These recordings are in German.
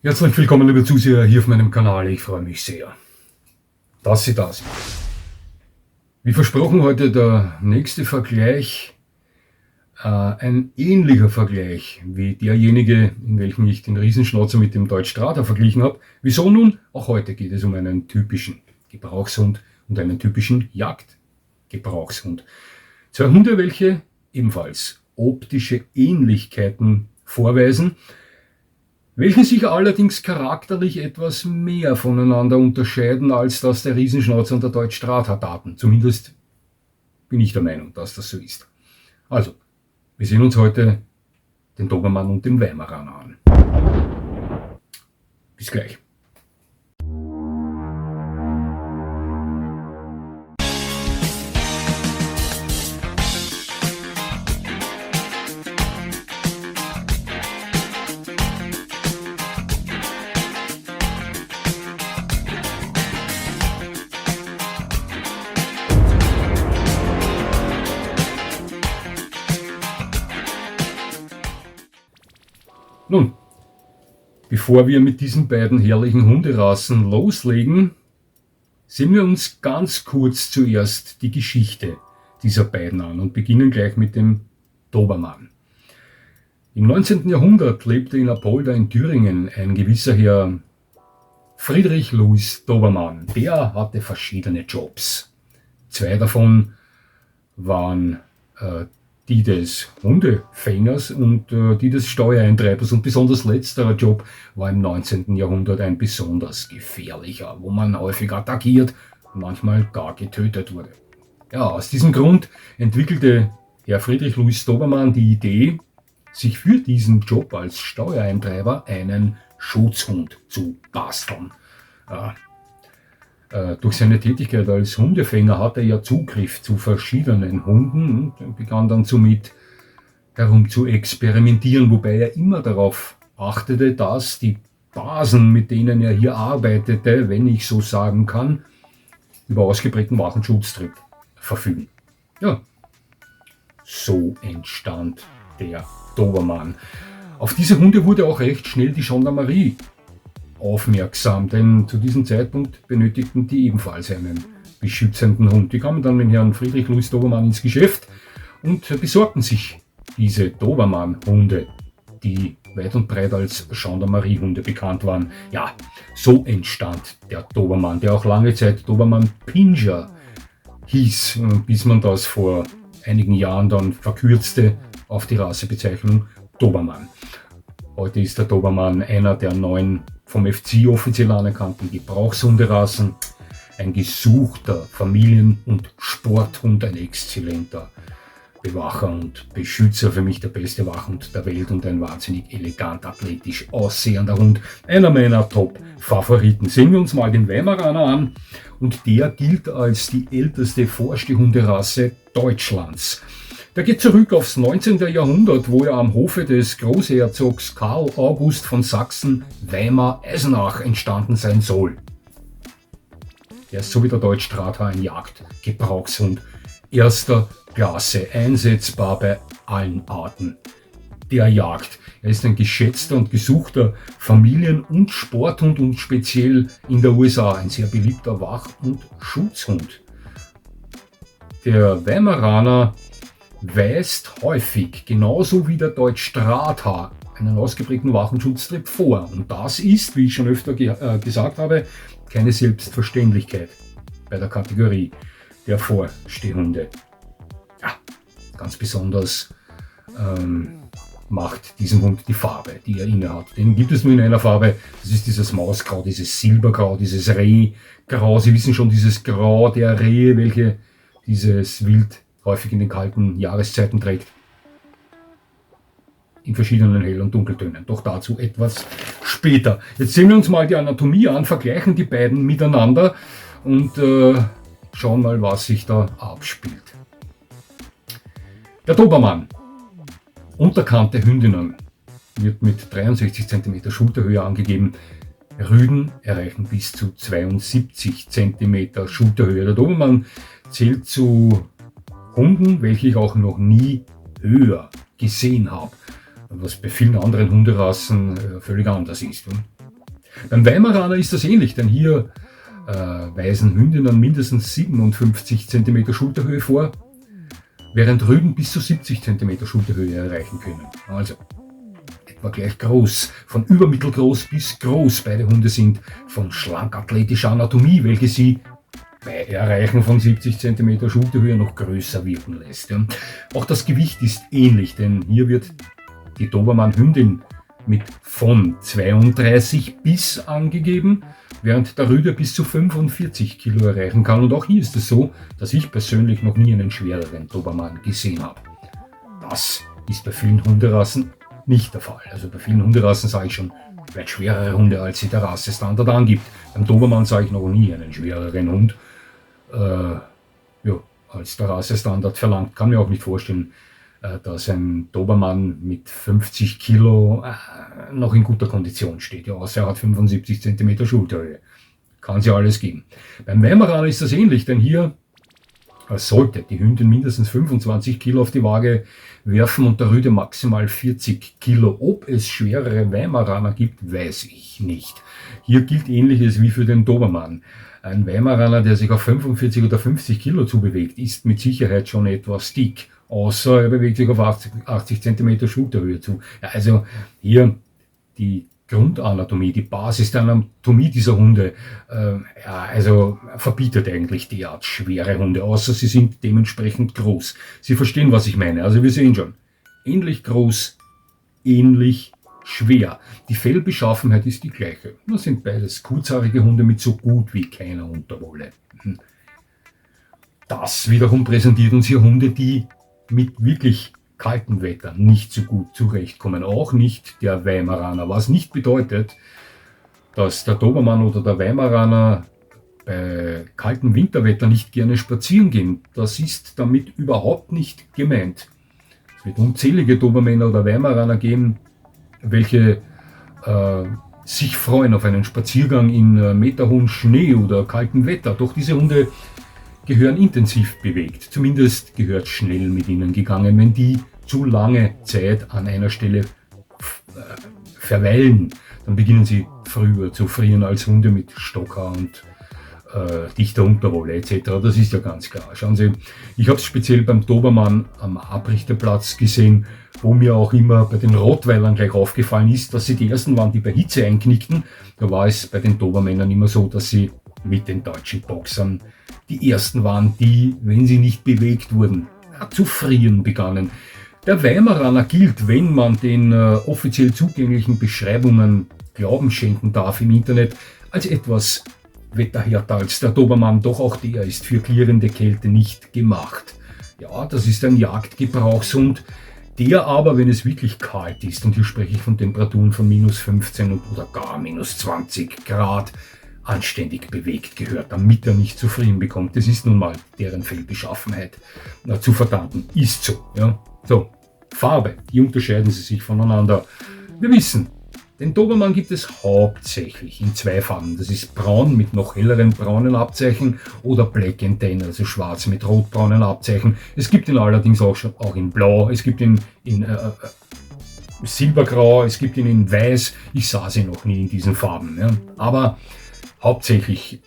Herzlich willkommen, liebe Zuseher, hier auf meinem Kanal. Ich freue mich sehr, dass Sie da sind. Wie versprochen, heute der nächste Vergleich, ein ähnlicher Vergleich wie derjenige, in welchem ich den Riesenschnauzer mit dem Deutsch Strata verglichen habe. Wieso nun? Auch heute geht es um einen typischen Gebrauchshund und einen typischen Jagdgebrauchshund. Zwei Hunde, welche ebenfalls optische Ähnlichkeiten vorweisen, welche sich allerdings charakterlich etwas mehr voneinander unterscheiden, als dass der Riesenschnauzer und der Deutsch Strata taten. Zumindest bin ich der Meinung, dass das so ist. Also, wir sehen uns heute den Dobermann und den Weimaraner an. Bis gleich. Nun, bevor wir mit diesen beiden herrlichen Hunderassen loslegen, sehen wir uns ganz kurz zuerst die Geschichte dieser beiden an und beginnen gleich mit dem Dobermann. Im 19. Jahrhundert lebte in Apolda in Thüringen ein gewisser Herr Friedrich Louis Dobermann. Der hatte verschiedene Jobs. Zwei davon waren die des Hundefängers und die des Steuereintreibers, und besonders letzterer Job war im 19. Jahrhundert ein besonders gefährlicher, wo man häufig attackiert und manchmal gar getötet wurde. Ja, aus diesem Grund entwickelte Herr Friedrich Louis Dobermann die Idee, sich für diesen Job als Steuereintreiber einen Schutzhund zu basteln. Durch seine Tätigkeit als Hundefänger hatte er ja Zugriff zu verschiedenen Hunden und begann dann somit herum zu experimentieren, wobei er immer darauf achtete, dass die Basen, mit denen er hier arbeitete, wenn ich so sagen kann, über ausgeprägten Wachenschutztrieb verfügen. Ja, so entstand der Dobermann. Auf diese Hunde wurde auch recht schnell die Gendarmerie aufmerksam, denn zu diesem Zeitpunkt benötigten die ebenfalls einen beschützenden Hund. Die kamen dann mit Herrn Friedrich Louis Dobermann ins Geschäft und besorgten sich diese Dobermann-Hunde, die weit und breit als Gendarmerie-Hunde bekannt waren. Ja, so entstand der Dobermann, der auch lange Zeit Dobermann Pinscher hieß, bis man das vor einigen Jahren dann verkürzte auf die Rassebezeichnung Dobermann. Heute ist der Dobermann einer der neuen vom FC offiziell anerkannten Gebrauchshunderassen, ein gesuchter Familien- und Sporthund, ein exzellenter Bewacher und Beschützer, für mich der beste Wachhund der Welt und ein wahnsinnig elegant, athletisch aussehender Hund, einer meiner Top-Favoriten. Sehen wir uns mal den Weimaraner an, und der gilt als die älteste Vorstehhunderasse Deutschlands. Der geht zurück aufs 19. Jahrhundert, wo er am Hofe des Großherzogs Karl August von Sachsen-Weimar-Eisenach entstanden sein soll. Er ist so wie der Deutsch Strata ein Jagdgebrauchshund erster Klasse, einsetzbar bei allen Arten der Jagd. Er ist ein geschätzter und gesuchter Familien- und Sporthund und speziell in der USA ein sehr beliebter Wach- und Schutzhund. Der Weimaraner weist häufig, genauso wie der Deutsch Strata, einen ausgeprägten Wachenschutztrieb vor. Und das ist, wie ich schon öfter gesagt habe, keine Selbstverständlichkeit bei der Kategorie der Vorstehhunde. Ja, ganz besonders macht diesem Hund die Farbe, die er innehat. Den gibt es nur in einer Farbe, das ist dieses Mausgrau, dieses Silbergrau, dieses Rehgrau. Sie wissen schon, dieses Grau der Rehe, welche dieses Wild häufig in den kalten Jahreszeiten trägt, in verschiedenen Hell- und Dunkeltönen. Doch dazu etwas später. Jetzt sehen wir uns mal die Anatomie an, vergleichen die beiden miteinander und schauen mal, was sich da abspielt. Der Dobermann, Unterkante Hündinnen, wird mit 63 cm Schulterhöhe angegeben. Rüden erreichen bis zu 72 cm Schulterhöhe. Der Dobermann zählt zu Hunden, welche ich auch noch nie höher gesehen habe, was bei vielen anderen Hunderassen völlig anders ist. Beim Weimaraner ist das ähnlich, denn hier weisen Hündinnen mindestens 57 cm Schulterhöhe vor, während Rüden bis zu 70 cm Schulterhöhe erreichen können. Also etwa gleich groß, von übermittelgroß bis groß. Beide Hunde sind von schlank-athletischer Anatomie, welche sie bei Erreichen von 70 cm Schulterhöhe noch größer wirken lässt. Ja. Auch das Gewicht ist ähnlich, denn hier wird die Dobermann-Hündin mit von 32 bis angegeben, während der Rüde bis zu 45 Kilo erreichen kann. Und auch hier ist es so, dass ich persönlich noch nie einen schwereren Dobermann gesehen habe. Das ist bei vielen Hunderassen nicht der Fall. Also bei vielen Hunderassen sage ich schon weit schwerere Hunde, als sie der Rassestandard angibt. Beim Dobermann sage ich noch nie einen schwereren Hund, als der Rassestandard verlangt. Kann mir auch nicht vorstellen, dass ein Dobermann mit 50 Kilo noch in guter Kondition steht. Ja, außer er hat 75 cm Schulterhöhe. Kann es ja alles geben. Beim Weimaraner ist das ähnlich, denn hier sollte die Hündin mindestens 25 Kilo auf die Waage werfen und der Rüde maximal 40 Kilo. Ob es schwerere Weimaraner gibt, weiß ich nicht. Hier gilt Ähnliches wie für den Dobermann. Ein Weimaraner, der sich auf 45 oder 50 Kilo zubewegt, ist mit Sicherheit schon etwas dick. Außer er bewegt sich auf 80 cm Schulterhöhe zu. Ja, also hier die Grundanatomie, die Basis der Anatomie dieser Hunde, verbietet eigentlich derart schwere Hunde, außer sie sind dementsprechend groß. Sie verstehen, was ich meine. Also wir sehen schon, ähnlich groß, ähnlich schwer. Die Fellbeschaffenheit ist die gleiche. Das sind beides kurzhaarige Hunde mit so gut wie keiner Unterwolle. Das wiederum präsentiert uns hier Hunde, die mit wirklich kaltem Wetter nicht so gut zurechtkommen. Auch nicht der Weimaraner. Was nicht bedeutet, dass der Dobermann oder der Weimaraner bei kaltem Winterwetter nicht gerne spazieren gehen. Das ist damit überhaupt nicht gemeint. Es wird unzählige Dobermänner oder Weimaraner geben, welche sich freuen auf einen Spaziergang in meterhohem Schnee oder kaltem Wetter. Doch diese Hunde gehören intensiv bewegt. Zumindest gehört schnell mit ihnen gegangen. Wenn die zu lange Zeit an einer Stelle verweilen, dann beginnen sie früher zu frieren als Hunde mit Stocker und dichter Unterwolle etc. Das ist ja ganz klar. Schauen Sie, ich habe es speziell beim Dobermann am Abrichterplatz gesehen, wo mir auch immer bei den Rottweilern gleich aufgefallen ist, dass sie die ersten waren, die bei Hitze einknickten. Da war es bei den Dobermännern immer so, dass sie mit den deutschen Boxern die ersten waren, die, wenn sie nicht bewegt wurden, zu frieren begannen. Der Weimaraner gilt, wenn man den offiziell zugänglichen Beschreibungen Glauben schenken darf im Internet, als etwas wetterhärter als der Dobermann, doch auch der ist für klirrende Kälte nicht gemacht. Ja, das ist ein Jagdgebrauchshund, der aber, wenn es wirklich kalt ist, und hier spreche ich von Temperaturen von minus 15 oder gar minus 20 Grad, anständig bewegt gehört, damit er nicht zu frieren bekommt. Das ist nun mal deren Fellbeschaffenheit zu verdanken. Ist so. Ja. So, Farbe, die unterscheiden sie sich voneinander. Wir wissen, den Dobermann gibt es hauptsächlich in zwei Farben. Das ist braun mit noch helleren braunen Abzeichen oder Black and Tan, also schwarz mit rotbraunen Abzeichen. Es gibt ihn allerdings auch in blau, es gibt ihn in silbergrau, es gibt ihn in weiß. Ich sah sie noch nie in diesen Farben. Ja. Aber hauptsächlich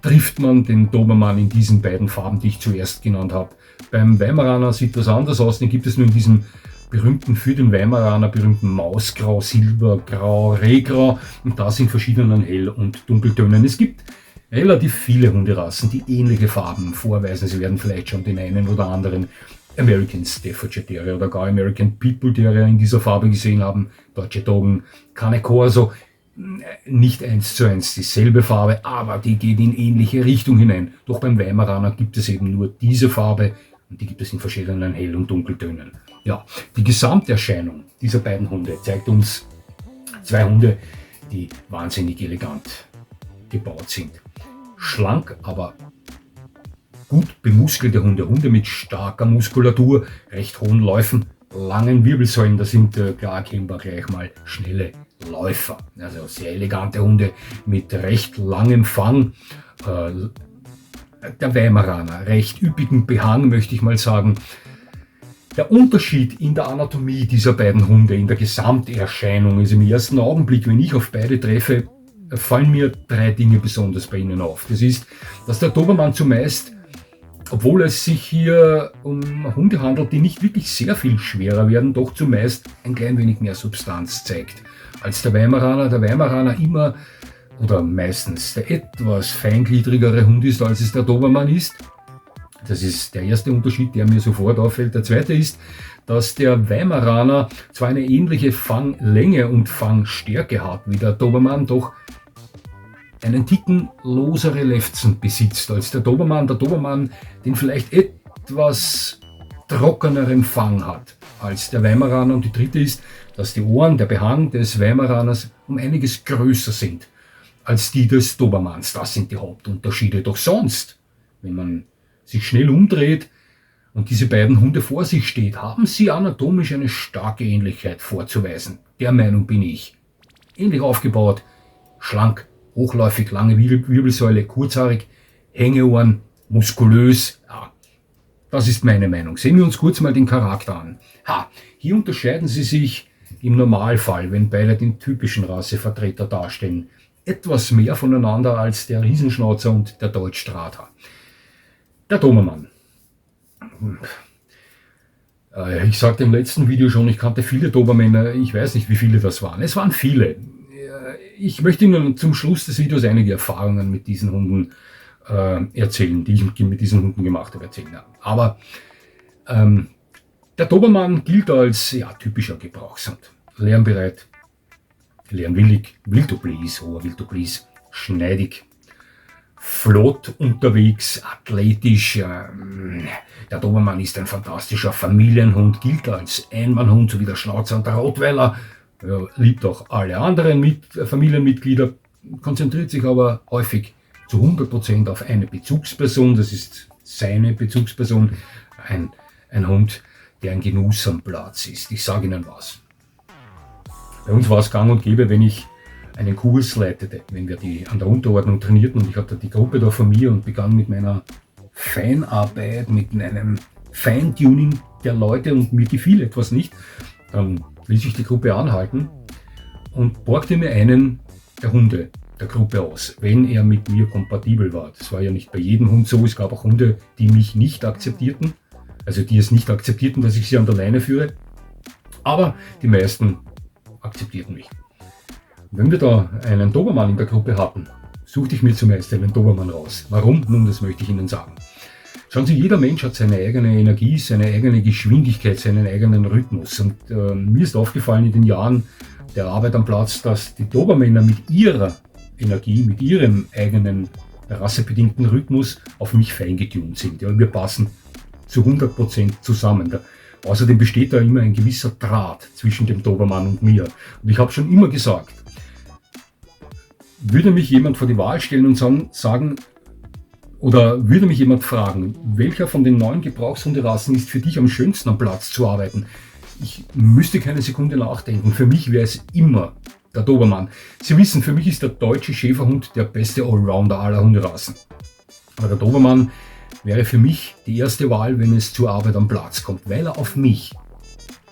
trifft man den Dobermann in diesen beiden Farben, die ich zuerst genannt habe. Beim Weimaraner sieht das anders aus, den gibt es nur in diesem berühmten, für den Weimaraner berühmten Mausgrau, Silbergrau, Rehgrau und das in verschiedenen Hell- und Dunkeltönen. Es gibt relativ viele Hunderassen, die ähnliche Farben vorweisen. Sie werden vielleicht schon den einen oder anderen American Staffordshire Terrier oder gar American Pitbull Terrier in dieser Farbe gesehen haben. Deutsche Doggen, Cane Corso. Nicht 1:1 dieselbe Farbe, aber die geht in ähnliche Richtung hinein. Doch beim Weimaraner gibt es eben nur diese Farbe und die gibt es in verschiedenen Hell- und Dunkeltönen. Ja, die Gesamterscheinung dieser beiden Hunde zeigt uns zwei Hunde, die wahnsinnig elegant gebaut sind. Schlank, aber gut bemuskelte Hunde. Hunde mit starker Muskulatur, recht hohen Läufen, langen Wirbelsäulen. Das sind klar erkennbar gleich mal schnelle Läufer. Also sehr elegante Hunde mit recht langem Fang. Der Weimaraner, recht üppigen Behang, möchte ich mal sagen. Der Unterschied in der Anatomie dieser beiden Hunde, in der Gesamterscheinung, ist im ersten Augenblick, wenn ich auf beide treffe, fallen mir 3 Dinge besonders bei ihnen auf. Das ist, dass der Dobermann zumeist, obwohl es sich hier um Hunde handelt, die nicht wirklich sehr viel schwerer werden, doch zumeist ein klein wenig mehr Substanz zeigt als der Weimaraner. Der Weimaraner immer oder meistens der etwas feingliedrigere Hund ist, als es der Dobermann ist. Das ist der erste Unterschied, der mir sofort auffällt. Der zweite ist, dass der Weimaraner zwar eine ähnliche Fanglänge und Fangstärke hat wie der Dobermann, doch einen Ticken losere Lefzen besitzt als der Dobermann. Der Dobermann den vielleicht etwas trockeneren Fang hat als der Weimaraner. Und die dritte ist, dass die Ohren, der Behang des Weimaraners um einiges größer sind als die des Dobermanns. Das sind die Hauptunterschiede. Doch sonst, wenn man sich schnell umdreht und diese beiden Hunde vor sich steht, haben sie anatomisch eine starke Ähnlichkeit vorzuweisen. Der Meinung bin ich. Ähnlich aufgebaut, schlank, hochläufig, lange Wirbelsäule, kurzhaarig, Hängeohren, muskulös. Ja, das ist meine Meinung. Sehen wir uns kurz mal den Charakter an. Hier unterscheiden sie sich im Normalfall, wenn beide den typischen Rassevertreter darstellen, etwas mehr voneinander als der Riesenschnauzer und der Deutschstrater. Der Dobermann. Ich sagte im letzten Video schon, ich kannte viele Dobermänner, ich weiß nicht, wie viele das waren. Es waren viele. Ich möchte Ihnen zum Schluss des Videos einige Erfahrungen mit diesen Hunden erzählen, die ich mit diesen Hunden gemacht habe. Aber der Dobermann gilt als typischer Gebrauchshund. Lernbereit, lernwillig, hoher Wildoblis, schneidig, flott unterwegs, athletisch. Der Dobermann ist ein fantastischer Familienhund, gilt als Einmannhund, so wie der Schnauzer und der Rottweiler. Liebt auch alle anderen Familienmitglieder, konzentriert sich aber häufig zu 100% auf eine Bezugsperson. Das ist seine Bezugsperson, ein Hund, der ein Genuss am Platz ist. Ich sage Ihnen was. Bei uns war es gang und gäbe, wenn ich einen Kurs leitete, wenn wir die an der Unterordnung trainierten und ich hatte die Gruppe da von mir und begann mit meiner Feinarbeit, mit einem Feintuning der Leute und mir gefiel etwas nicht, dann ließ ich die Gruppe anhalten und borgte mir einen der Hunde der Gruppe aus, wenn er mit mir kompatibel war. Das war ja nicht bei jedem Hund so, es gab auch Hunde, die mich nicht akzeptierten, also die es nicht akzeptierten, dass ich sie an der Leine führe, aber die meisten akzeptierten mich. Wenn wir da einen Dobermann in der Gruppe hatten, suchte ich mir zumeist einen Dobermann raus. Warum? Nun, das möchte ich Ihnen sagen. Schauen Sie, jeder Mensch hat seine eigene Energie, seine eigene Geschwindigkeit, seinen eigenen Rhythmus. Und mir ist aufgefallen in den Jahren der Arbeit am Platz, dass die Dobermänner mit ihrer Energie, mit ihrem eigenen rassebedingten Rhythmus auf mich feingetunt sind. Ja, wir passen zu 100% zusammen. Außerdem besteht da immer ein gewisser Draht zwischen dem Dobermann und mir. Und ich habe schon immer gesagt, würde mich jemand vor die Wahl stellen und sagen, oder würde mich jemand fragen, welcher von den 9 Gebrauchshunderassen ist für dich am schönsten am Platz zu arbeiten? Ich müsste keine Sekunde nachdenken. Für mich wäre es immer der Dobermann. Sie wissen, für mich ist der deutsche Schäferhund der beste Allrounder aller Hunderassen. Aber der Dobermann wäre für mich die erste Wahl, wenn es zur Arbeit am Platz kommt, weil er auf mich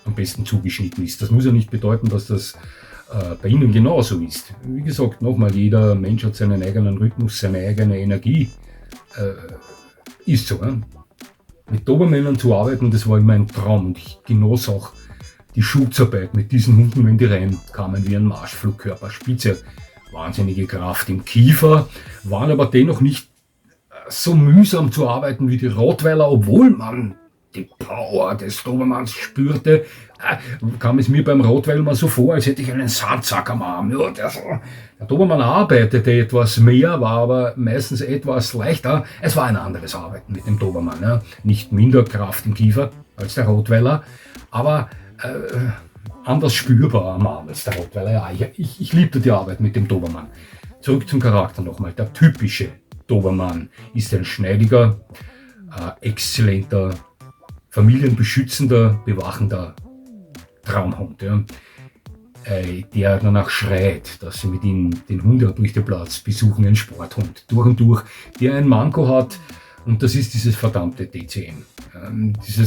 am besten zugeschnitten ist. Das muss ja nicht bedeuten, dass das bei Ihnen genauso ist. Wie gesagt, nochmal, jeder Mensch hat seinen eigenen Rhythmus, seine eigene Energie. Ist so. Mit Dobermännern zu arbeiten, das war immer ein Traum und ich genoss auch die Schutzarbeit mit diesen Hunden, wenn die reinkamen wie ein Marschflugkörper. Spitze, wahnsinnige Kraft im Kiefer, waren aber dennoch nicht so mühsam zu arbeiten wie die Rottweiler, obwohl man die Power des Dobermanns spürte, kam es mir beim Rottweiler mal so vor, als hätte ich einen Sandsack am Arm. Ja, der Dobermann arbeitete etwas mehr, war aber meistens etwas leichter. Es war ein anderes Arbeiten mit dem Dobermann. Ja. Nicht minder Kraft im Kiefer als der Rottweiler, aber anders spürbar am Arm als der Rottweiler. Ja, ich liebte die Arbeit mit dem Dobermann. Zurück zum Charakter nochmal. Der typische Dobermann ist ein schneidiger, exzellenter, familienbeschützender, bewachender Traumhund, ja, der danach schreit, dass sie mit ihm den Hundeablüchteplatz besuchen, ein Sporthund, durch und durch, der ein Manko hat, und das ist dieses verdammte DCM. Diese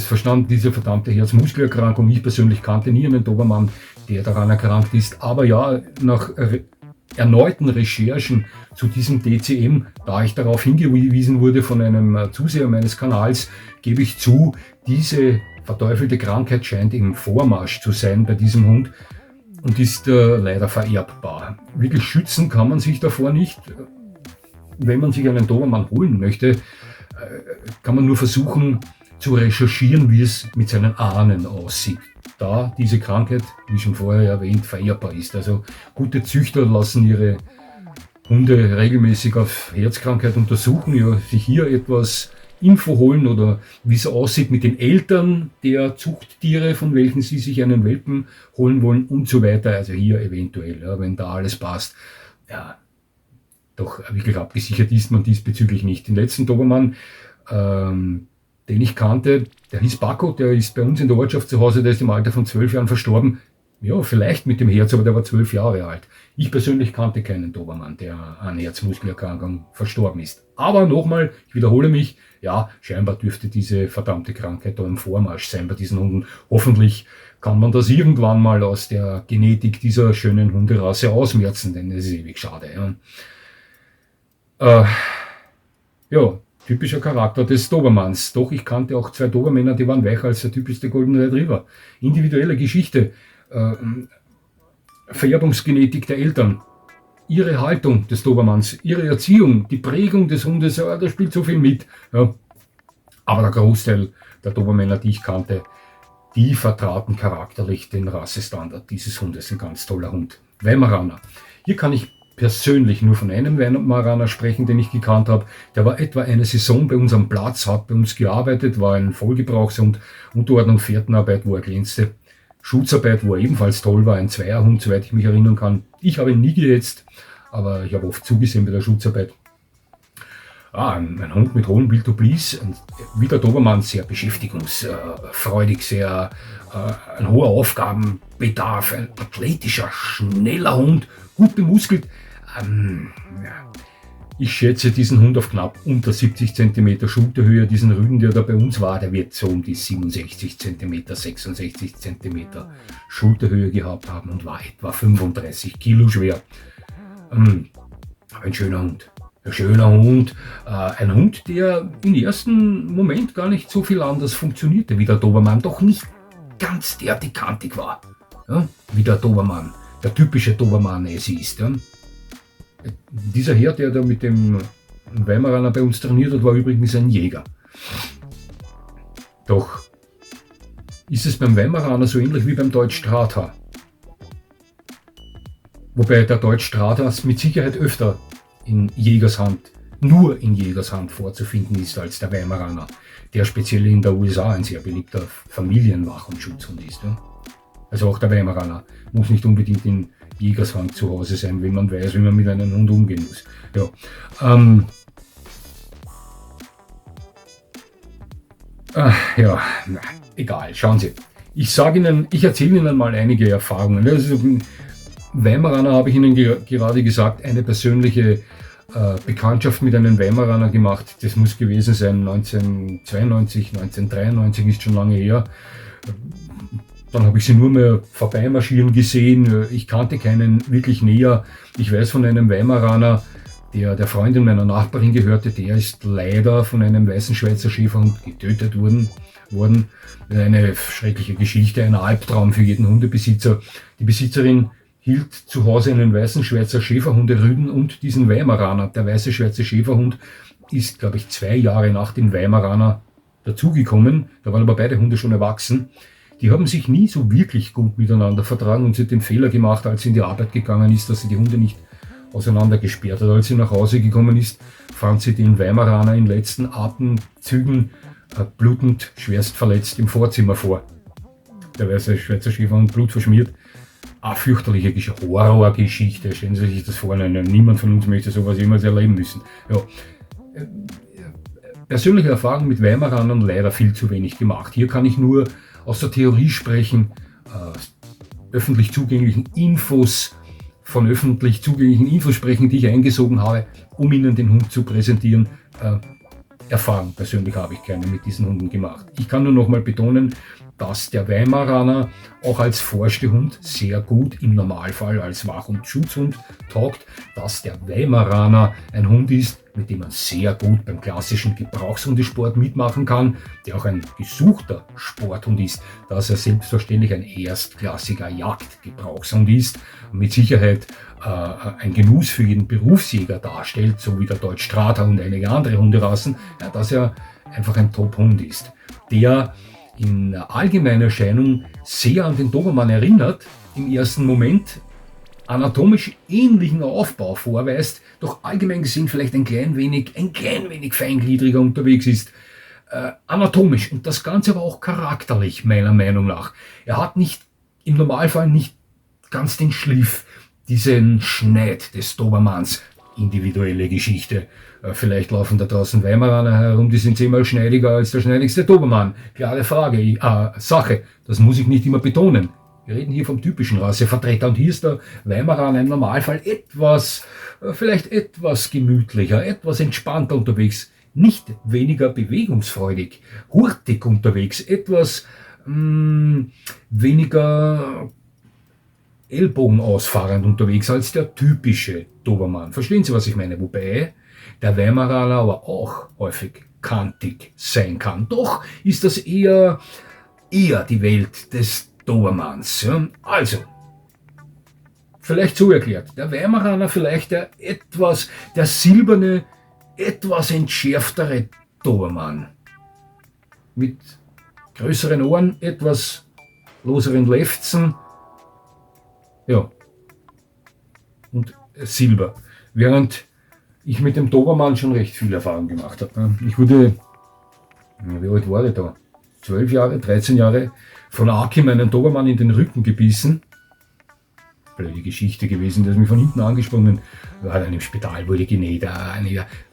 verdammte Herzmuskelerkrankung. Ich persönlich kannte nie einen Dobermann, der daran erkrankt ist, aber ja, nach erneuten Recherchen zu diesem DCM, da ich darauf hingewiesen wurde von einem Zuseher meines Kanals, gebe ich zu, diese verteufelte Krankheit scheint im Vormarsch zu sein bei diesem Hund und ist leider vererbbar. Wirklich schützen kann man sich davor nicht. Wenn man sich einen Dobermann holen möchte, kann man nur versuchen zu recherchieren, wie es mit seinen Ahnen aussieht. Da diese Krankheit, wie schon vorher erwähnt, vererbbar ist. Also gute Züchter lassen ihre Hunde regelmäßig auf Herzkrankheit untersuchen, ja, sich hier etwas Info holen oder wie es aussieht mit den Eltern der Zuchttiere, von welchen sie sich einen Welpen holen wollen und so weiter. Also hier eventuell, ja, wenn da alles passt, ja, doch wirklich abgesichert ist man diesbezüglich nicht. Den letzten Dobermann, den ich kannte, der hieß Paco, der ist bei uns in der Ortschaft zu Hause, der ist im Alter von 12 Jahren verstorben. Ja, vielleicht mit dem Herz, aber der war 12 Jahre alt. Ich persönlich kannte keinen Dobermann, der an Herzmuskelerkrankung verstorben ist. Aber nochmal, ich wiederhole mich, ja, scheinbar dürfte diese verdammte Krankheit da im Vormarsch sein bei diesen Hunden. Hoffentlich kann man das irgendwann mal aus der Genetik dieser schönen Hunderasse ausmerzen, denn es ist ewig schade. Ja, typischer Charakter des Dobermanns. Doch ich kannte auch 2 Dobermänner, die waren weicher als der typischste Golden Retriever. Individuelle Geschichte, Vererbungsgenetik der Eltern, ihre Haltung des Dobermanns, ihre Erziehung, die Prägung des Hundes, da spielt so viel mit. Ja. Aber der Großteil der Dobermänner, die ich kannte, die vertraten charakterlich den Rassestandard dieses Hundes. Ein ganz toller Hund. Weimaraner. Hier kann ich persönlich nur von einem Weimaraner sprechen, den ich gekannt habe. Der war etwa eine Saison bei uns am Platz, hat bei uns gearbeitet, war ein Vollgebrauchshund, Unterordnung, Fährtenarbeit, wo er glänzte. Schutzarbeit, wo er ebenfalls toll war, ein Zweierhund, soweit ich mich erinnern kann. Ich habe ihn nie gehetzt, aber ich habe oft zugesehen bei der Schutzarbeit. Ein Hund mit hohem Biltoblis, wie der Dobermann, sehr beschäftigungsfreudig, sehr ein hoher Aufgabenbedarf, ein athletischer, schneller Hund, gut bemuskelt. Ich schätze diesen Hund auf knapp unter 70 cm Schulterhöhe. Diesen Rüden, der da bei uns war, der wird so um die 67 cm, 66 cm Schulterhöhe gehabt haben und war etwa 35 Kilo schwer. Ein schöner Hund. Ein schöner Hund. Ein Hund, der im ersten Moment gar nicht so viel anders funktionierte wie der Dobermann, doch nicht ganz derartig kantig war, ja, wie der Dobermann, der typische Dobermann es ist. Ja. Dieser Herr, der da mit dem Weimaraner bei uns trainiert hat, war übrigens ein Jäger. Doch ist es beim Weimaraner so ähnlich wie beim Deutsch-Stratha. Wobei der Deutsch-Stratha mit Sicherheit öfter nur in Jägershand vorzufinden ist als der Weimaraner, der speziell in der USA ein sehr beliebter Familienwach- und Schutzhund ist. Ja. Also auch der Weimaraner muss nicht unbedingt in Jägershand zu Hause sein, wenn man weiß, wie man mit einem Hund umgehen muss. Ja, egal, schauen Sie. Ich erzähle Ihnen mal einige Erfahrungen. Also, Weimaraner habe ich Ihnen gerade gesagt, eine persönliche Bekanntschaft mit einem Weimaraner gemacht. Das muss gewesen sein 1992, 1993, ist schon lange her. Dann habe ich sie nur mehr vorbeimarschieren gesehen. Ich kannte keinen wirklich näher. Ich weiß von einem Weimaraner, der Freundin meiner Nachbarin gehörte, der ist leider von einem weißen Schweizer Schäferhund getötet worden. Eine schreckliche Geschichte, ein Albtraum für jeden Hundebesitzer. Die Besitzerin hielt zu Hause einen weißen Schweizer Schäferhunderüden und diesen Weimaraner. Der weiße Schweizer Schäferhund ist, glaube ich, 2 Jahre nach dem Weimaraner dazugekommen. Da waren aber beide Hunde schon erwachsen. Die haben sich nie so wirklich gut miteinander vertragen und sie hat den Fehler gemacht, als sie in die Arbeit gegangen ist, dass sie die Hunde nicht auseinandergesperrt hat. Als sie nach Hause gekommen ist, fand sie den Weimaraner in letzten Atemzügen blutend, schwerst verletzt im Vorzimmer vor. Der weiße Schweizer Schäferhund blutverschmiert. Eine fürchterliche Horrorgeschichte. Stellen Sie sich das vor, niemand von uns möchte sowas jemals erleben müssen. Ja. Persönliche Erfahrung mit Weimaranern leider viel zu wenig gemacht. Hier kann ich nur aus der Theorie sprechen, öffentlich zugänglichen Infos sprechen, die ich eingesogen habe, um Ihnen den Hund zu präsentieren. Erfahrung persönlich habe ich keine mit diesen Hunden gemacht. Ich kann nur noch mal betonen, dass der Weimaraner auch als Forstehund sehr gut im Normalfall als Wach- und Schutzhund taugt, dass der Weimaraner ein Hund ist, mit dem man sehr gut beim klassischen Gebrauchshundesport mitmachen kann, der auch ein gesuchter Sporthund ist, dass er selbstverständlich ein erstklassiger Jagdgebrauchshund ist und mit Sicherheit ein Genuss für jeden Berufsjäger darstellt, so wie der Deutsch Strata und einige andere Hunderassen, ja, dass er einfach ein Top-Hund ist, der in allgemeiner Erscheinung sehr an den Dobermann erinnert, im ersten Moment anatomisch ähnlichen Aufbau vorweist, doch allgemein gesehen vielleicht ein klein wenig feingliedriger unterwegs ist, anatomisch und das Ganze aber auch charakterlich meiner Meinung nach. Er hat im Normalfall nicht ganz den Schliff, diesen Schneid des Dobermanns. Individuelle Geschichte. Vielleicht laufen da draußen Weimaraner herum, die sind 10-mal schneidiger als der schneidigste Dobermann. Klare Sache. Das muss ich nicht immer betonen. Wir reden hier vom typischen Rassevertreter und hier ist der Weimaraner im Normalfall vielleicht etwas gemütlicher, etwas entspannter unterwegs, nicht weniger bewegungsfreudig, hurtig unterwegs, etwas weniger Ellbogen ausfahrend unterwegs als der typische Dobermann. Verstehen Sie, was ich meine? Wobei der Weimaraner aber auch häufig kantig sein kann. Doch ist das eher die Welt des Dobermanns. Ja? Also, vielleicht so erklärt, der Weimaraner vielleicht der silberne, etwas entschärftere Dobermann. Mit größeren Ohren, etwas loseren Lefzen, ja, und Silber. Während ich mit dem Dobermann schon recht viel Erfahrung gemacht habe. Ich wurde, wie alt war ich da? 12 Jahre, 13 Jahre von Akim einen Dobermann in den Rücken gebissen. Blöde Geschichte gewesen, der ist mich von hinten angesprungen, war dann im Spital, wurde genäht,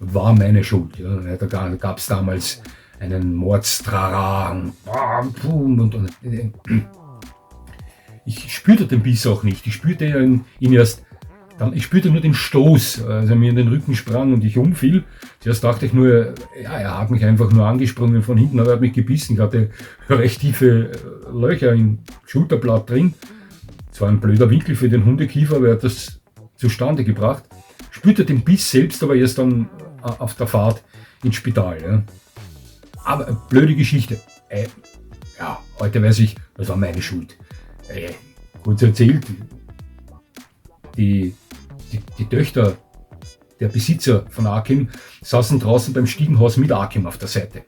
war meine Schuld. Ja. Da gab es damals einen Mordstrara und ich spürte den Biss auch nicht. Ich spürte ihn erst, ich spürte nur den Stoß, als er mir in den Rücken sprang und ich umfiel. Zuerst dachte ich nur, ja, er hat mich einfach nur angesprungen von hinten, aber er hat mich gebissen. Ich hatte recht tiefe Löcher im Schulterblatt drin. Es war ein blöder Winkel für den Hundekiefer, aber er hat das zustande gebracht. Spürte den Biss selbst aber erst dann auf der Fahrt ins Spital. Ja. Aber blöde Geschichte. Ja, heute weiß ich, das war meine Schuld. Kurz erzählt, die Töchter der Besitzer von Akim saßen draußen beim Stiegenhaus mit Akim auf der Seite.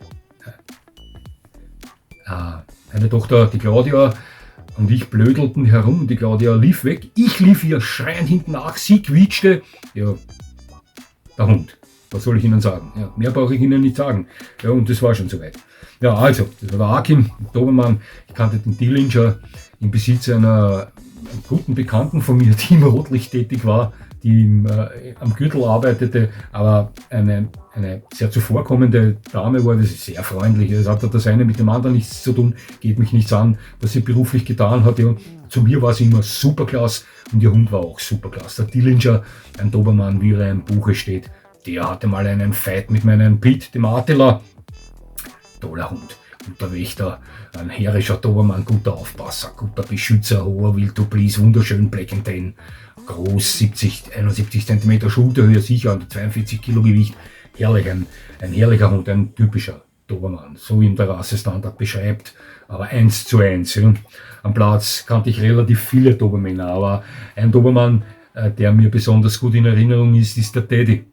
Eine Tochter, die Claudia, und ich blödelten herum. Die Claudia lief weg. Ich lief ihr schreiend hinten nach. Sie quietschte. Ja, der Hund. Was soll ich Ihnen sagen? Ja, mehr brauche ich Ihnen nicht sagen. Ja, und das war schon soweit. Ja, also, das war der Akim, Dobermann. Ich kannte den Dillinger im Besitz einer guten Bekannten von mir, die im Rotlicht tätig war, die am Gürtel arbeitete, aber eine sehr zuvorkommende Dame war, das ist sehr freundlich. Es hat das eine mit dem anderen nichts zu tun, geht mich nichts an, was sie beruflich getan hat. Ja. Zu mir war sie immer superklasse und ihr Hund war auch superklasse. Der Dillinger, ein Dobermann, wie er im Buche steht, der hatte mal einen Fight mit meinem Pete, dem Attila. Toller Hund. Guter Wächter, ein herrischer Dobermann, guter Aufpasser, guter Beschützer, hoher Wildtoblis, wunderschön Black and Tan, groß, 71 cm Schulterhöhe, sicher an 42 Kilo Gewicht. Herrlich, ein herrlicher Hund, ein typischer Dobermann, so wie ihm der Rassestandard beschreibt, aber 1:1. Ja. Am Platz kannte ich relativ viele Dobermänner, aber ein Dobermann, der mir besonders gut in Erinnerung ist der Teddy.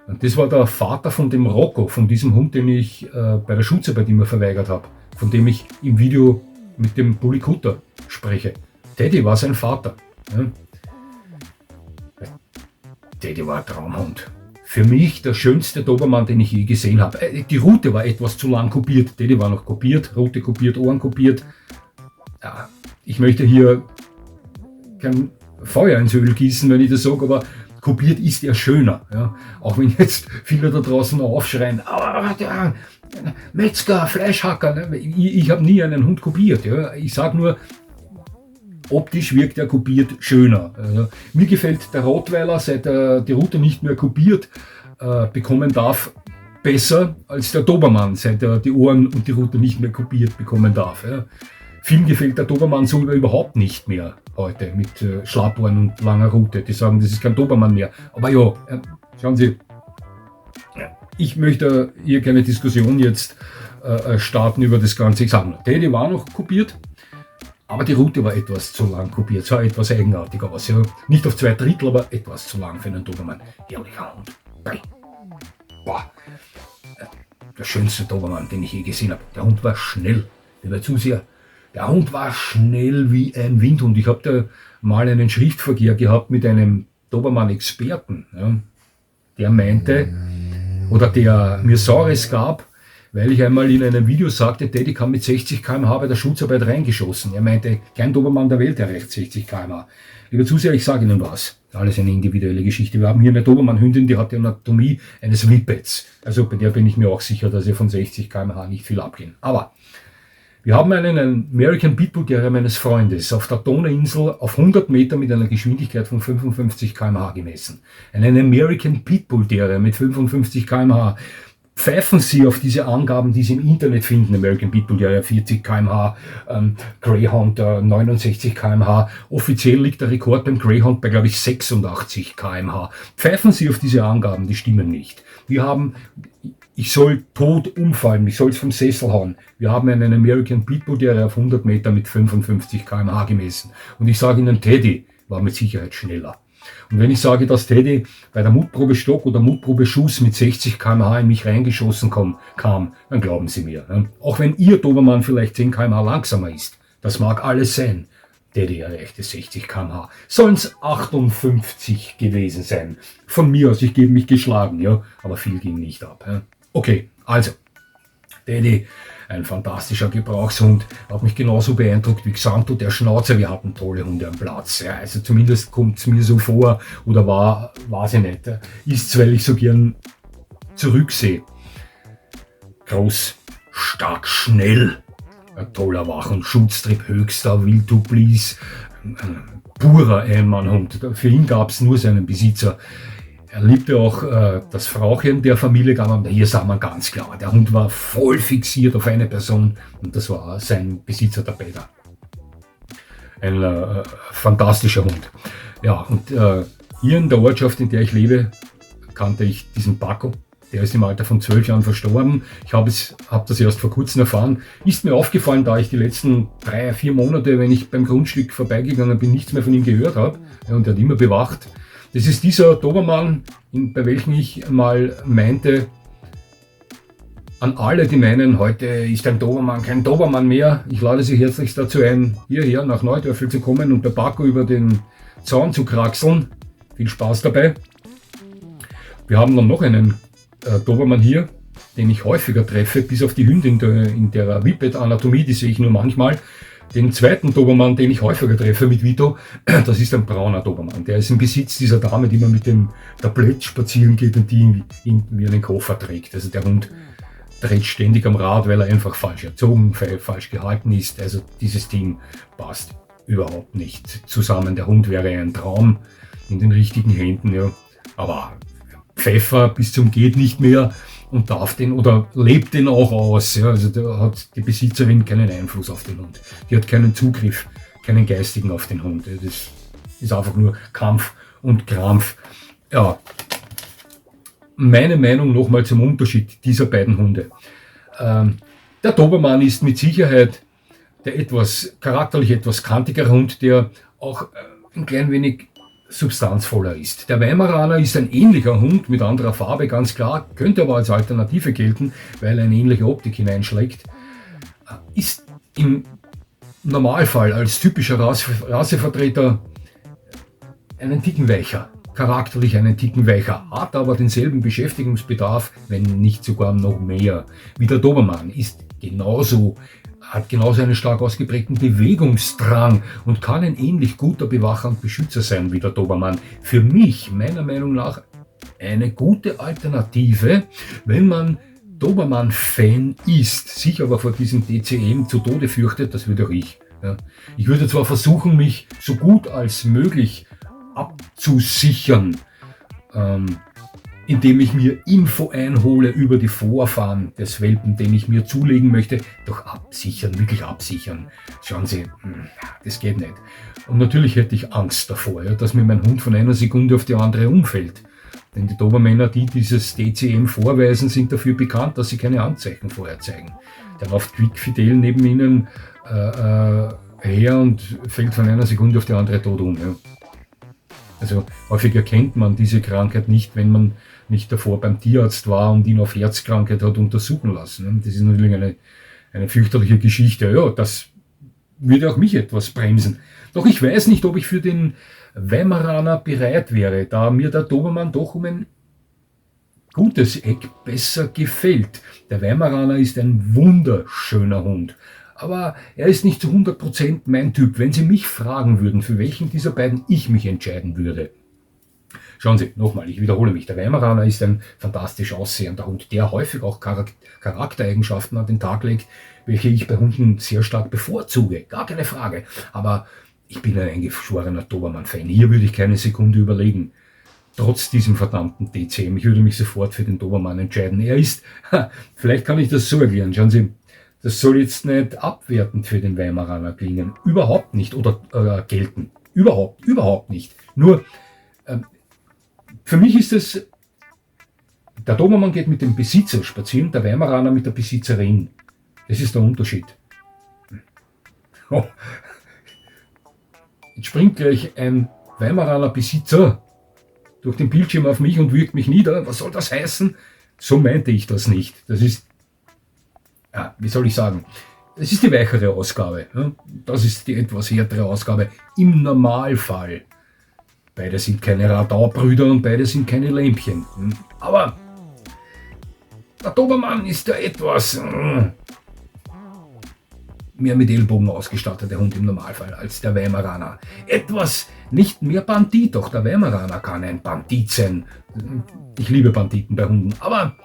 Und das war der Vater von dem Rocco, von diesem Hund, den ich bei der Schutzarbeit immer verweigert habe, von dem ich im Video mit dem Bully Kutter spreche. Teddy war sein Vater. Ja. Teddy war ein Traumhund. Für mich der schönste Dobermann, den ich je gesehen habe. Die Rute war etwas zu lang kopiert. Teddy war noch kopiert, Rute kopiert, Ohren kopiert. Ja, ich möchte hier kein Feuer ins Öl gießen, wenn ich das sage, aber kopiert ist er schöner. Ja. Auch wenn jetzt viele da draußen aufschreien, Metzger, Fleischhacker. Ne? Ich habe nie einen Hund kopiert. Ja. Ich sage nur, optisch wirkt er kopiert schöner. Also, mir gefällt der Rottweiler, seit er die Rute nicht mehr kopiert bekommen darf, besser als der Dobermann, seit er die Ohren und die Rute nicht mehr kopiert bekommen darf. Ja. Vielen gefällt der Dobermann so überhaupt nicht mehr heute mit Schlappohren und langer Rute. Die sagen, das ist kein Dobermann mehr. Aber ja, schauen Sie, ich möchte hier keine Diskussion jetzt starten über das Ganze. Ich sage nur, Teddy war noch kopiert, aber die Rute war etwas zu lang kopiert, sah etwas eigenartig aus. Ja. Nicht auf 2/3, aber etwas zu lang für einen Dobermann. Herrlicher Hund. Boah. Der schönste Dobermann, den ich je gesehen habe. Der Hund war schnell, lieber Zuseher. Der Hund war schnell wie ein Windhund. Ich habe da mal einen Schriftverkehr gehabt mit einem Dobermann-Experten, ja, der meinte, oder der mir Saures gab, weil ich einmal in einem Video sagte, Teddy kam mit 60 km/h bei der Schutzarbeit reingeschossen. Er meinte, kein Dobermann der Welt erreicht 60 km/h. Lieber Zuseher, ich sage Ihnen was. Alles eine individuelle Geschichte. Wir haben hier eine Dobermann-Hündin, die hat die Anatomie eines Whippets. Also bei der bin ich mir auch sicher, dass ihr von 60 km/h nicht viel abgehen. Aber wir haben einen American Pitbull Terrier meines Freundes auf der Donauinsel auf 100 Meter mit einer Geschwindigkeit von 55 km/h gemessen. Einen American Pitbull Terrier mit 55 km/h. Pfeifen Sie auf diese Angaben, die Sie im Internet finden. American Pitbull Terrier 40 km/h, Greyhound 69 km/h. Offiziell liegt der Rekord beim Greyhound bei, glaube ich, 86 km/h. Pfeifen Sie auf diese Angaben, die stimmen nicht. Ich soll tot umfallen, ich soll es vom Sessel hauen. Wir haben einen American Pitbull Terrier auf 100 Meter mit 55 km/h gemessen. Und ich sage Ihnen, Teddy war mit Sicherheit schneller. Und wenn ich sage, dass Teddy bei der Mutprobe Stock oder Mutprobe Schuss mit 60 km/h in mich reingeschossen kam, dann glauben Sie mir. Auch wenn Ihr Dobermann vielleicht 10 km/h langsamer ist, das mag alles sein. Teddy erreichte 60 km/h. Sollen es 58 gewesen sein. Von mir aus, ich gebe mich geschlagen, ja, aber viel ging nicht ab. Ja. Okay, also, Teddy, ein fantastischer Gebrauchshund, hat mich genauso beeindruckt wie Xanto, der Schnauzer. Wir hatten tolle Hunde am Platz. Ja, also zumindest kommt es mir so vor, oder war sie nicht. Ist es, weil ich so gern zurücksehe. Groß, stark, schnell. Ein toller Wach- und Schutztrieb, höchster Will to Please. Purer Einmannhund. Für ihn gab es nur seinen Besitzer. Er liebte auch das Frauchen der Familie. Hier sah man ganz klar, der Hund war voll fixiert auf eine Person und das war sein Besitzer, der Peter. Ein fantastischer Hund. Ja, und hier in der Ortschaft, in der ich lebe, kannte ich diesen Paco. Der ist im Alter von 12 Jahren verstorben. Ich habe das erst vor kurzem erfahren. Ist mir aufgefallen, da ich die letzten 3-4 Monate, wenn ich beim Grundstück vorbeigegangen bin, nichts mehr von ihm gehört habe. Ja, und er hat immer bewacht. Das ist dieser Dobermann, bei welchem ich mal meinte, an alle, die meinen, heute ist ein Dobermann kein Dobermann mehr. Ich lade Sie herzlichst dazu ein, hierher nach Neudörfel zu kommen und der Paco über den Zaun zu kraxeln. Viel Spaß dabei. Wir haben dann noch einen Dobermann hier, den ich häufiger treffe, bis auf die Hündin in der Whippet-Anatomie, die sehe ich nur manchmal. Den zweiten Dobermann, den ich häufiger treffe mit Vito, das ist ein brauner Dobermann. Der ist im Besitz dieser Dame, die man mit dem Tablett spazieren geht und die ihn wie einen Koffer trägt. Also der Hund dreht ständig am Rad, weil er einfach falsch erzogen, falsch gehalten ist. Also dieses Ding passt überhaupt nicht zusammen. Der Hund wäre ein Traum in den richtigen Händen, ja. Aber Pfeffer bis zum geht nicht mehr und darf den oder lebt den auch aus. Ja. Also da hat die Besitzerin keinen Einfluss auf den Hund. Die hat keinen Zugriff, keinen geistigen auf den Hund. Das ist einfach nur Kampf und Krampf. Ja. Meine Meinung nochmal zum Unterschied dieser beiden Hunde. Der Dobermann ist mit Sicherheit der charakterlich etwas kantigere Hund, der auch ein klein wenig substanzvoller ist. Der Weimaraner ist ein ähnlicher Hund mit anderer Farbe, ganz klar, könnte aber als Alternative gelten, weil er eine ähnliche Optik hineinschlägt. Ist im Normalfall als typischer Rassevertreter einen Ticken weicher, charakterlich einen Ticken weicher, hat aber denselben Beschäftigungsbedarf, wenn nicht sogar noch mehr. Wie der Dobermann hat genauso einen stark ausgeprägten Bewegungsdrang und kann ein ähnlich guter Bewacher und Beschützer sein wie der Dobermann. Für mich, meiner Meinung nach, eine gute Alternative, wenn man Dobermann-Fan ist, sich aber vor diesem DCM zu Tode fürchtet, das würde auch ich. Ja. Ich würde zwar versuchen, mich so gut als möglich abzusichern, indem ich mir Info einhole über die Vorfahren des Welpen, den ich mir zulegen möchte, doch absichern, wirklich absichern. Schauen Sie, das geht nicht. Und natürlich hätte ich Angst davor, ja, dass mir mein Hund von einer Sekunde auf die andere umfällt. Denn die Dobermänner, die dieses DCM vorweisen, sind dafür bekannt, dass sie keine Anzeichen vorher zeigen. Der läuft quickfidel neben ihnen her und fällt von einer Sekunde auf die andere tot um. Ja. Also häufig erkennt man diese Krankheit nicht, wenn man nicht davor beim Tierarzt war und ihn auf Herzkrankheit hat untersuchen lassen. Das ist natürlich eine fürchterliche Geschichte. Ja, das würde auch mich etwas bremsen. Doch ich weiß nicht, ob ich für den Weimaraner bereit wäre, da mir der Dobermann doch um ein gutes Eck besser gefällt. Der Weimaraner ist ein wunderschöner Hund. Aber er ist nicht zu 100% mein Typ. Wenn Sie mich fragen würden, für welchen dieser beiden ich mich entscheiden würde. Schauen Sie, nochmal, ich wiederhole mich. Der Weimaraner ist ein fantastisch aussehender Hund, der häufig auch Charaktereigenschaften an den Tag legt, welche ich bei Hunden sehr stark bevorzuge. Gar keine Frage. Aber ich bin ein eingeschworener Dobermann-Fan. Hier würde ich keine Sekunde überlegen. Trotz diesem verdammten DCM. Ich würde mich sofort für den Dobermann entscheiden. Er ist, vielleicht kann ich das so erklären. Schauen Sie, das soll jetzt nicht abwertend für den Weimaraner klingen. Überhaupt nicht. Oder gelten. Überhaupt nicht. Nur, für mich ist es, der Dobermann geht mit dem Besitzer spazieren, der Weimaraner mit der Besitzerin. Das ist der Unterschied. Oh. Jetzt springt gleich ein Weimaraner Besitzer durch den Bildschirm auf mich und würgt mich nieder. Was soll das heißen? So meinte ich das nicht. Das ist, ja, wie soll ich sagen, das ist die weichere Ausgabe. Ja? Das ist die etwas härtere Ausgabe im Normalfall. Beide sind keine Radaubrüder und beide sind keine Lämpchen. Aber der Dobermann ist ja etwas mehr mit Ellbogen ausgestatteter Hund im Normalfall als der Weimaraner. Etwas nicht mehr Bandit, doch der Weimaraner kann ein Bandit sein. Ich liebe Banditen bei Hunden, aber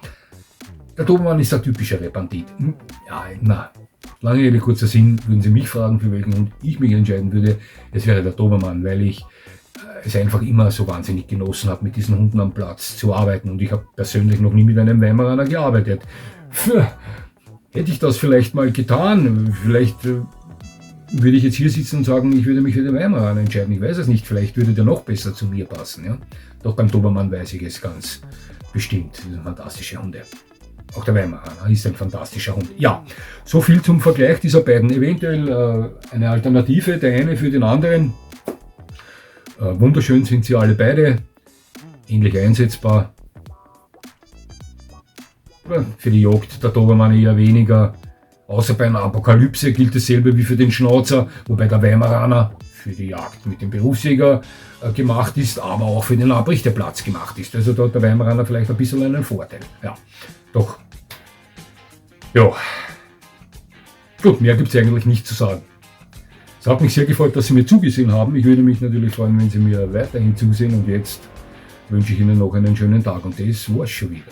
der Dobermann ist der typischere Bandit. Ja, na, lange Rede, kurzer Sinn, würden Sie mich fragen, für welchen Hund ich mich entscheiden würde, es wäre der Dobermann, weil ich es einfach immer so wahnsinnig genossen habe, mit diesen Hunden am Platz zu arbeiten. Und ich habe persönlich noch nie mit einem Weimaraner gearbeitet. Hätte ich das vielleicht mal getan, vielleicht würde ich jetzt hier sitzen und sagen, ich würde mich für den Weimaraner entscheiden. Ich weiß es nicht, vielleicht würde der noch besser zu mir passen. Ja? Doch beim Dobermann weiß ich es ganz bestimmt. Das sind fantastische Hunde. Auch der Weimaraner ist ein fantastischer Hund. Ja, so viel zum Vergleich dieser beiden. Eventuell eine Alternative, der eine für den anderen. Wunderschön sind sie alle beide, ähnlich einsetzbar. Für die Jagd der Dobermann eher weniger. Außer bei einer Apokalypse gilt dasselbe wie für den Schnauzer, wobei der Weimaraner für die Jagd mit dem Berufsjäger gemacht ist, aber auch für den Abrichterplatz gemacht ist. Also da hat der Weimaraner vielleicht ein bisschen einen Vorteil. Ja, doch. Ja. Gut, mehr gibt es eigentlich nicht zu sagen. Es hat mich sehr gefreut, dass Sie mir zugesehen haben. Ich würde mich natürlich freuen, wenn Sie mir weiterhin zusehen. Und jetzt wünsche ich Ihnen noch einen schönen Tag. Und das war's schon wieder.